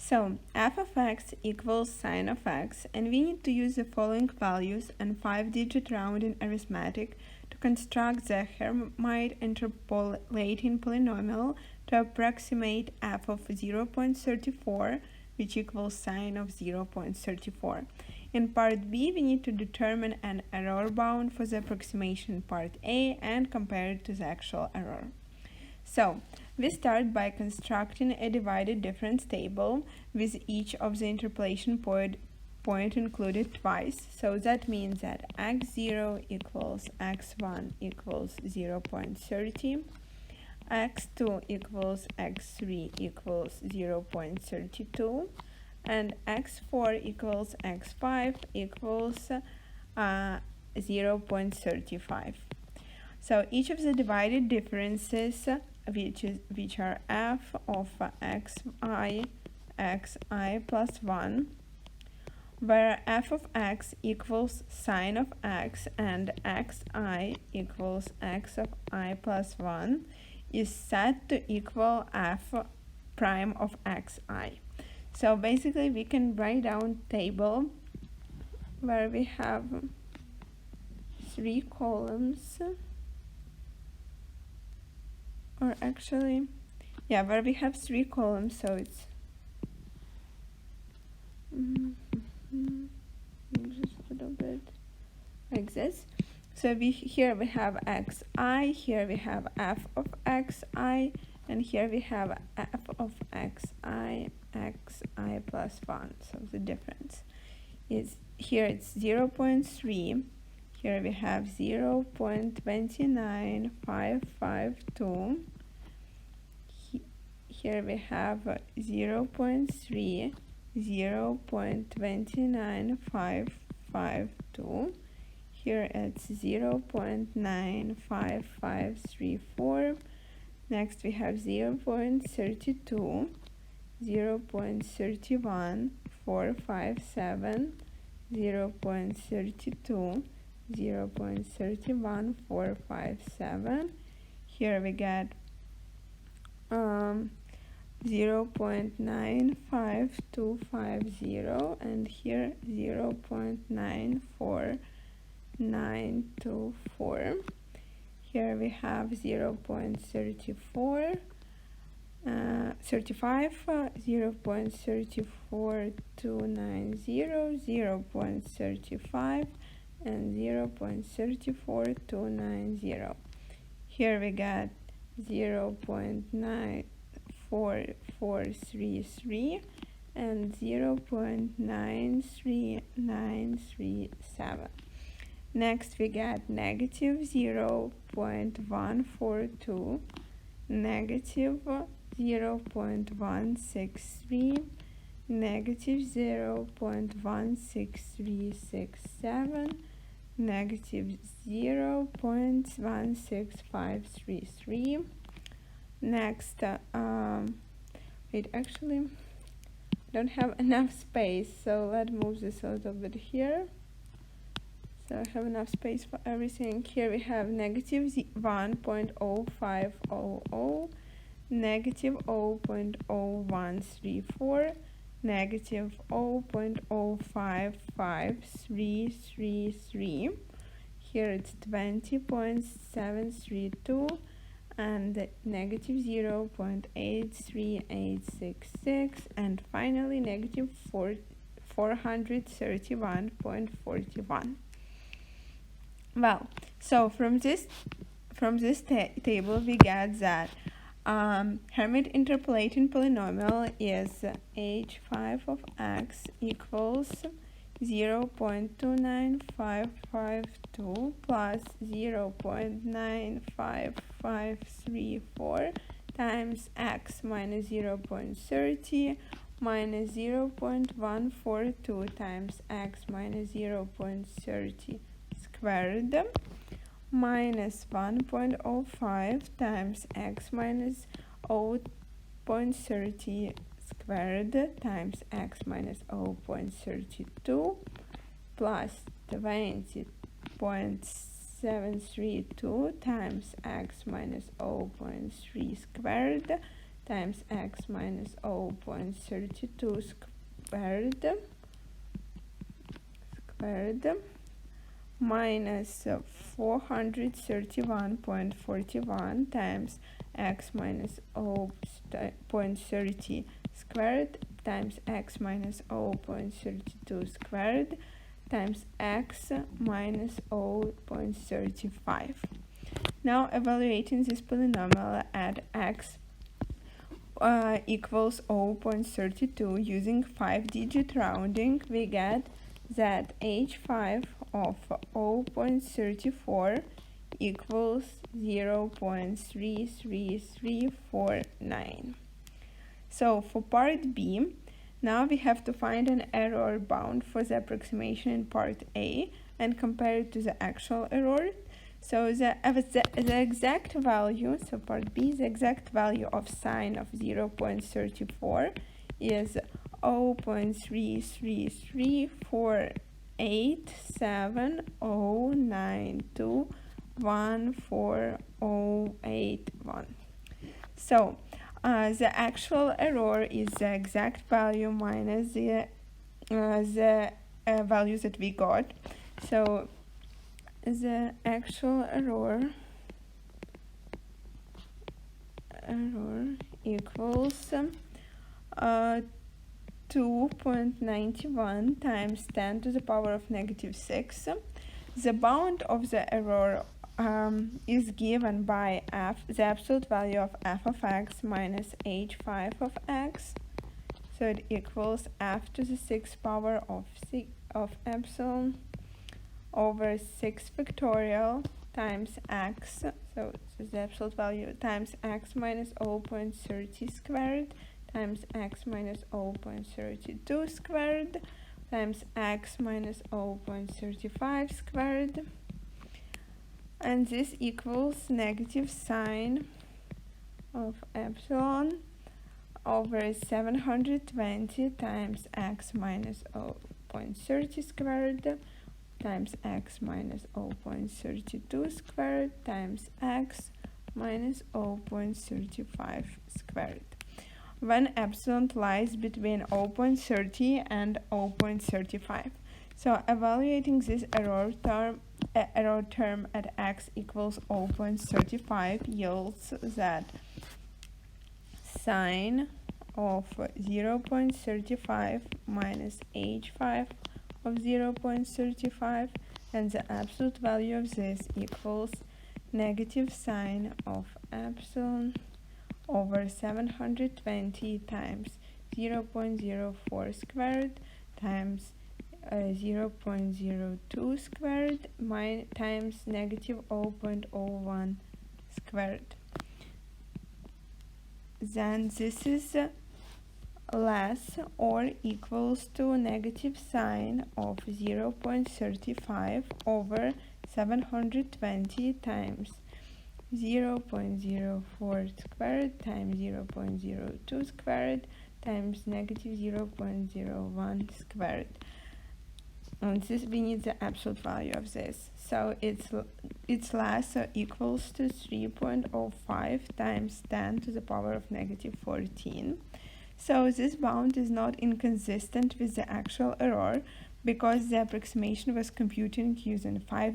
So f of x equals sine of x, and we need to use the following values and 5-digit rounding arithmetic to construct the Hermite interpolating polynomial to approximate f of 0.34, which equals sine of 0.34. In part B, we need to determine an error bound for the approximation part A and compare it to the actual error. So, we start by constructing a divided difference table with each of the interpolation point included twice. So that means that x0 equals x1 equals 0.30, x2 equals x3 equals 0.32, and x4 equals x5 equals 0.35. So each of the divided differences, which are f of xi plus 1, where f of x equals sine of x and xi equals x of I plus 1, is set to equal f prime of xi. So basically we can write down table where we have 3 columns, or actually, yeah, where we have 3 columns, so it's just a little bit like this. So here we have xi, here we have f of xi, and here we have f of xi plus 1. So the difference is here it's 0.3, here we have 0.29552, here we have 0.3, 0.29552, here it's 0.95534, next we have 0.32, 0.31457, 0.32, 0.31457, here we get 0.95250, and here 0.94924. Here we have 0.34, 35, 0.34290, 0.35, and 0.34290. Here we got 0.94433 and 0.93937. Next we got negative 0.142, negative 0.163, negative 0.16367, negative 0.16533. Next, wait, actually, I don't have enough space, so let's move this a little bit here. So I have enough space for everything. Here we have negative 1.0500, negative 0.0134, negative 0.055333. Here it's 20.732, and negative 0.83866, and finally negative 431.41. Well, so from this table we get that Hermite interpolating polynomial is h5 of x equals 0.29552 plus 0.95534 times x minus 0.30 minus 0.142 times x minus 0.30 squared minus 1.05 times x minus 0.30 squared times x minus 0.32 plus 20.732 times x minus 0.3 squared times x minus 0.32 squared minus 431.41 times x minus 0.30 squared times x minus 0.32 squared times x minus 0.35. Now evaluating this polynomial at x equals 0.32 using 5-digit rounding, we get that h5 of 0.34 equals 0.33349. So for part B, now we have to find an error bound for the approximation in part A and compare it to the actual error. So the exact value, so part B, the exact value of sine of 0.34 is 0.3334870921481. So the actual error is the exact value minus the values that we got. So the actual error equals 2.91 times 10 to the power of negative 6. The bound of the error is given by the absolute value of f of x minus h5 of x. So it equals f to the 6th power of epsilon over 6 factorial times x, so this is the absolute value, times x minus 0.30 squared times x minus 0.32 squared times x minus 0.35 squared, and this equals negative sine of epsilon over 720 times x minus 0.30 squared times x minus 0.32 squared times x minus 0.35 squared, when epsilon lies between 0.30 and 0.35. So evaluating this error term at x equals 0.35 yields that sine of 0.35 minus h5 of 0.35, and the absolute value of this equals negative sine of epsilon over 720 times 0.04 squared times 0.02 squared times negative 0.01 squared. Then this is less or equals to negative sine of 0.35 over 720 times 0.04 squared times 0.02 squared times negative 0.01 squared. And this, we need the absolute value of this. So it's less or equals to 3.05 times 10 to the power of negative 14. So this bound is not inconsistent with the actual error because the approximation was computing using 5